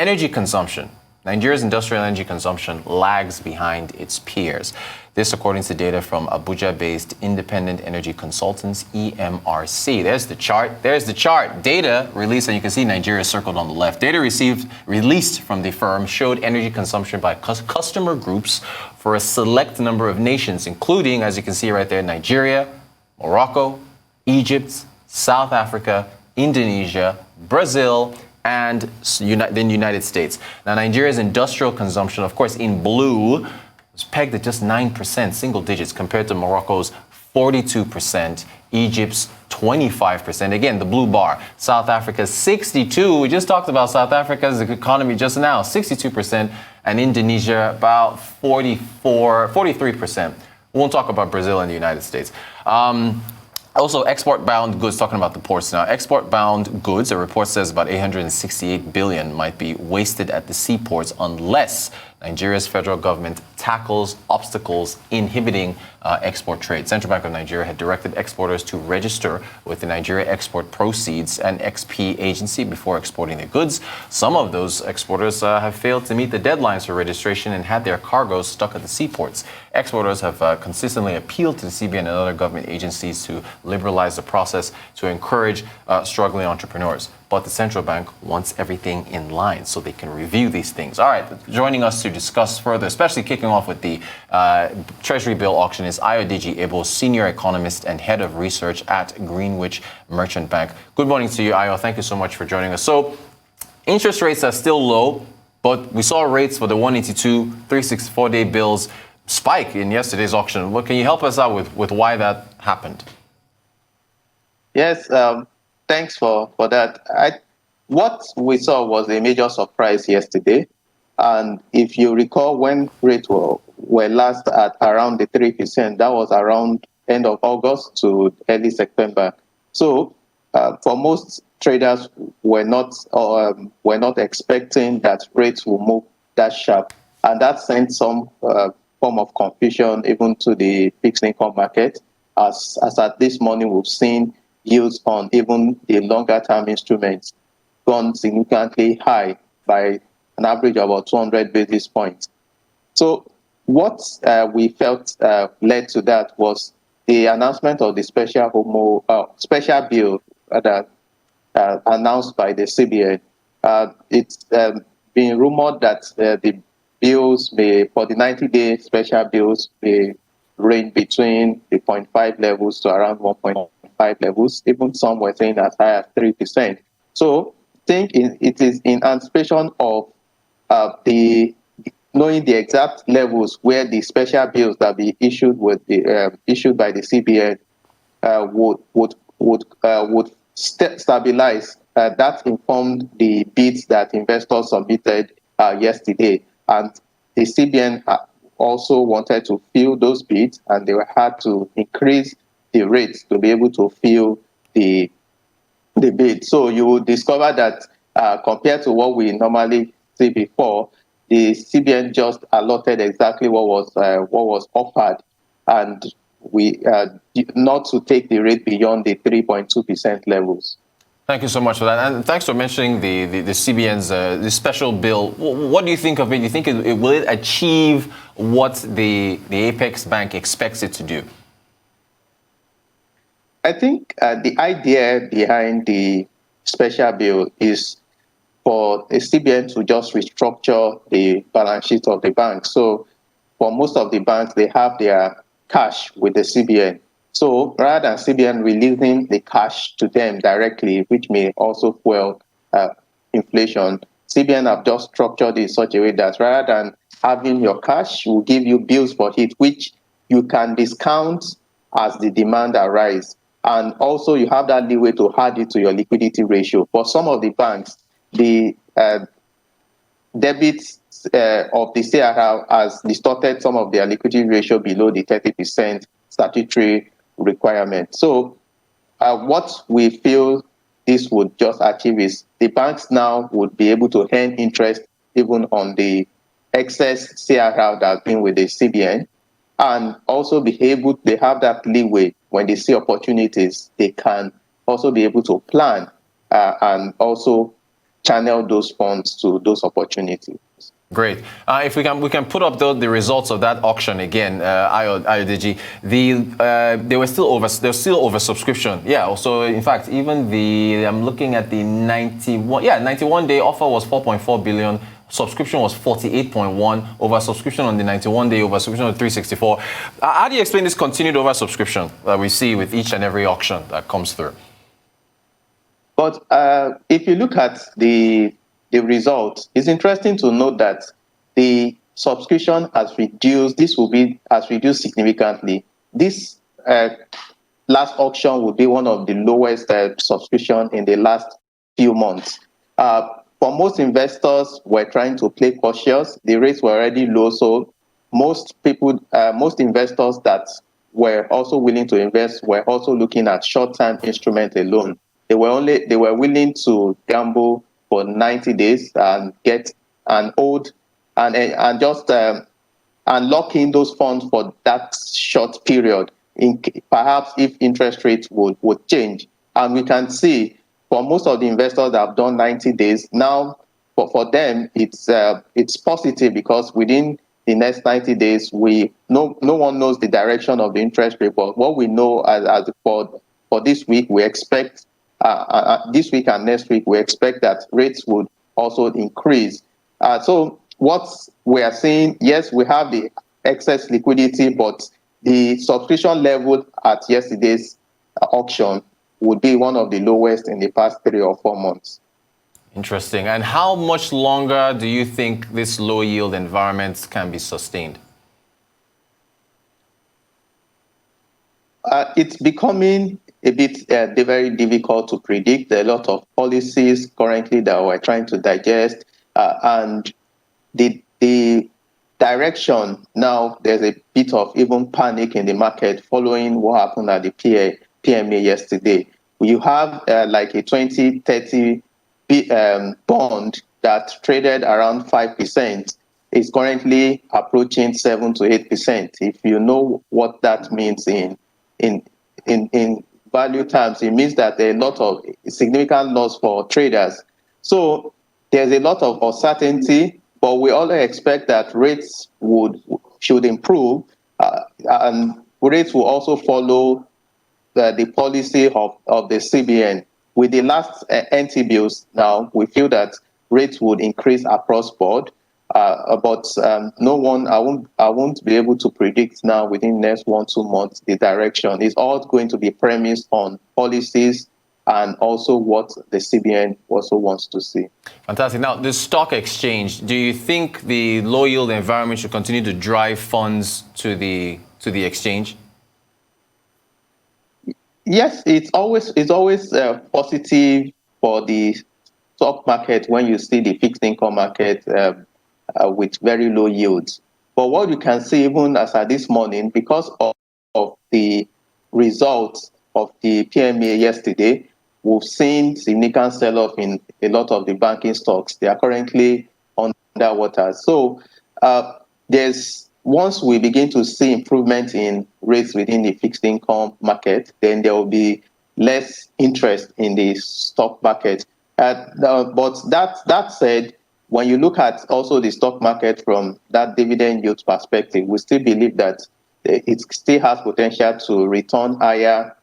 Energy consumption. Nigeria's industrial energy consumption lags behind its peers. This according to data from Abuja-based independent energy consultants, EMRC. There's the chart. There's the chart. Data released, and you can see Nigeria circled on the left. Data released from the firm showed energy consumption by customer groups for a select number of nations, including, as you can see right there, Nigeria, Morocco, Egypt, South Africa, Indonesia, Brazil, and then United States. Now, Nigeria's industrial consumption, of course, in blue, was pegged at just 9%, single digits, compared to Morocco's 42%, Egypt's 25%. Again, the blue bar. South Africa's 62%. We just talked about South Africa's economy just now, 62%, and Indonesia about 43%. We won't talk about Brazil and the United States. Also, export-bound goods, talking about the ports now. Export-bound goods, a report says about 868 billion might be wasted at the seaports unless Nigeria's federal government tackles obstacles inhibiting export trade. Central Bank of Nigeria had directed exporters to register with the Nigeria Export Proceeds and XP agency before exporting their goods. Some of those exporters have failed to meet the deadlines for registration and had their cargoes stuck at the seaports. Exporters have consistently appealed to the CBN and other government agencies to liberalize the process to encourage struggling entrepreneurs. But the central bank wants everything in line so they can review these things. All right, joining us to discuss further, especially kicking off with the Treasury bill auction, is Ayodeji Ebo, senior economist and head of research at Greenwich Merchant Bank. Good morning to you, Ayo. Thank you so much for joining us. So, interest rates are still low, but we saw rates for the 182, 364-day bills spike in yesterday's auction. What can you help us out with why that happened? Yes, thanks for that. What we saw was a major surprise yesterday. And if you recall, when rates were last at around the 3%, that was around end of August to early September. So for most traders, were not expecting that rates will move that sharp. And that sent some form of confusion even to the fixed income market. As at this morning, we've seen yields on even the longer term instruments gone significantly high by an average of about 200 basis points. So what we felt led to that was the announcement of the special bill that announced by the CBN. It's been rumored that the bills for the 90-day special bills may range between the 0.5 levels to around 1.5 levels. Even some were saying as high as 3%. So I think it is in anticipation of knowing the exact levels where the special bills that be issued issued by the CBN would stabilize. That informed the bids that investors submitted yesterday, and the CBN also wanted to fill those bids, and they had to increase the rates to be able to fill the bid. So you will discover that compared to what we normally see before, the CBN just allotted exactly what was offered, and we not to take the rate beyond the 3.2% levels. Thank you so much for that, and thanks for mentioning the CBN's the special bill. What do you think of it? Do you think will it achieve what the Apex Bank expects it to do? I think the idea behind the special bill is for the CBN to just restructure the balance sheet of the bank. So for most of the banks, they have their cash with the CBN. So rather than CBN releasing the cash to them directly, which may also fuel inflation, CBN have just structured it in such a way that rather than having your cash, will give you bills for it, which you can discount as the demand arises. And also you have that leeway to add it to your liquidity ratio. For some of the banks, the debits of the CRR has distorted some of their liquidity ratio below the 30% statutory requirement. So what we feel this would just achieve is the banks now would be able to earn interest even on the excess CRR that's been with the CBN, and also they have that leeway when they see opportunities, they can also be able to plan and also channel those funds to those opportunities. Great. If we can put up the results of that auction again, Ayodeji, they were still over subscription. Yeah. So in fact, even I'm looking at the 91 day offer was 4.4 billion. Subscription was 48.1. Over subscription on the 91 day, over subscription on 364. How do you explain this continued over subscription that we see with each and every auction that comes through? But if you look at the result, it's interesting to note that the subscription has reduced. Has reduced significantly. This last auction would be one of the lowest subscription in the last few months. For most investors, were trying to play cautious. The rates were already low, so most investors that were also willing to invest were also looking at short-term instruments alone. They were willing to gamble for 90 days and get and hold and just and lock in those funds for that short period. Perhaps if interest rates would change, and we can see for most of the investors that have done 90 days now, for them it's positive, because within the next 90 days no one knows the direction of the interest rate. But what we know as for this week, we expect this week and next week, we expect that rates would also increase. So what we are seeing, yes, we have the excess liquidity, but the subscription level at yesterday's auction would be one of the lowest in the past 3 or 4 months. Interesting. And how much longer do you think this low yield environment can be sustained? It's becoming a bit very difficult to predict. There are a lot of policies currently that we're trying to digest, and the direction now, there's a bit of even panic in the market following what happened at the PMA yesterday. You have like a 2030 bond that traded around 5%, is currently approaching 7 to 8%. If you know what that means in value terms, it means that there are a lot of significant loss for traders. So there's a lot of uncertainty, but we all expect that rates should improve, and rates will also follow the policy of the CBN. With the last NT bills now, we feel that rates would increase across board, but no one, I won't be able to predict now within the next 1-2 months the direction. It's all going to be premised on policies and also what the CBN also wants to see. Fantastic. Now, the stock exchange, do you think the low yield environment should continue to drive funds to the exchange? Yes, it's always positive for the stock market when you see the fixed income market with very low yields. But what you can see, even as at this morning, because of the results of the PMA yesterday, we've seen significant sell-off in a lot of the banking stocks. They are currently underwater. So once we begin to see improvement in rates within the fixed income market, then there will be less interest in the stock market. But that said, when you look at also the stock market from that dividend yield perspective, we still believe that it still has potential to return higher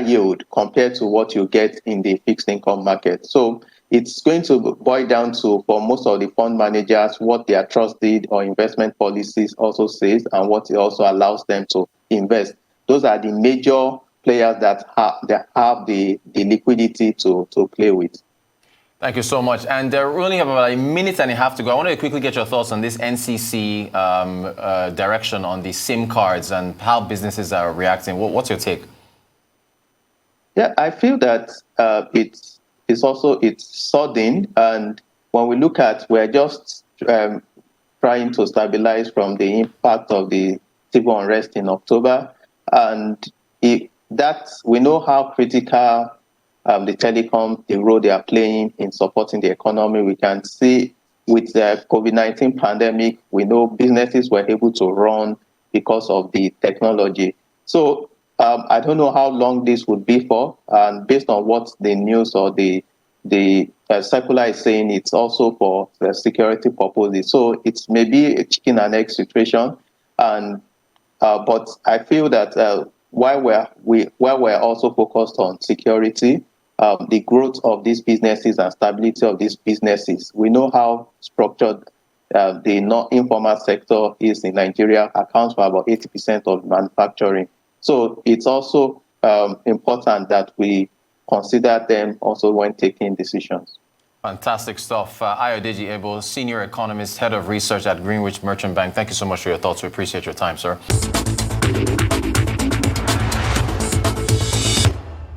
yield compared to what you get in the fixed income market. So it's going to boil down to, for most of the fund managers, what their trusted or investment policies also says and what it also allows them to invest. Those are the major players that have the liquidity to play with. Thank you so much. And we only have about a minute and a half to go. I want to quickly get your thoughts on this NCC direction on the SIM cards and how businesses are reacting. What's your take? Yeah, I feel that it's sudden, and when we look at, we're just trying to stabilize from the impact of the civil unrest in October, and we know how critical the role they are playing in supporting the economy. We can see with the COVID-19 pandemic, we know businesses were able to run because of the technology. So I don't know how long this would be for, and based on what the news or the the circular is saying it's also for security purposes. So it's maybe a chicken and egg situation, and but I feel that while we're also focused on security, the growth of these businesses and stability of these businesses, we know how structured the non-informal sector is in Nigeria, accounts for about 80% of manufacturing. So it's also important that we consider them also when taking decisions. Fantastic stuff. Ayodeji Ebo, Senior Economist, Head of Research at Greenwich Merchant Bank. Thank you so much for your thoughts. We appreciate your time, sir.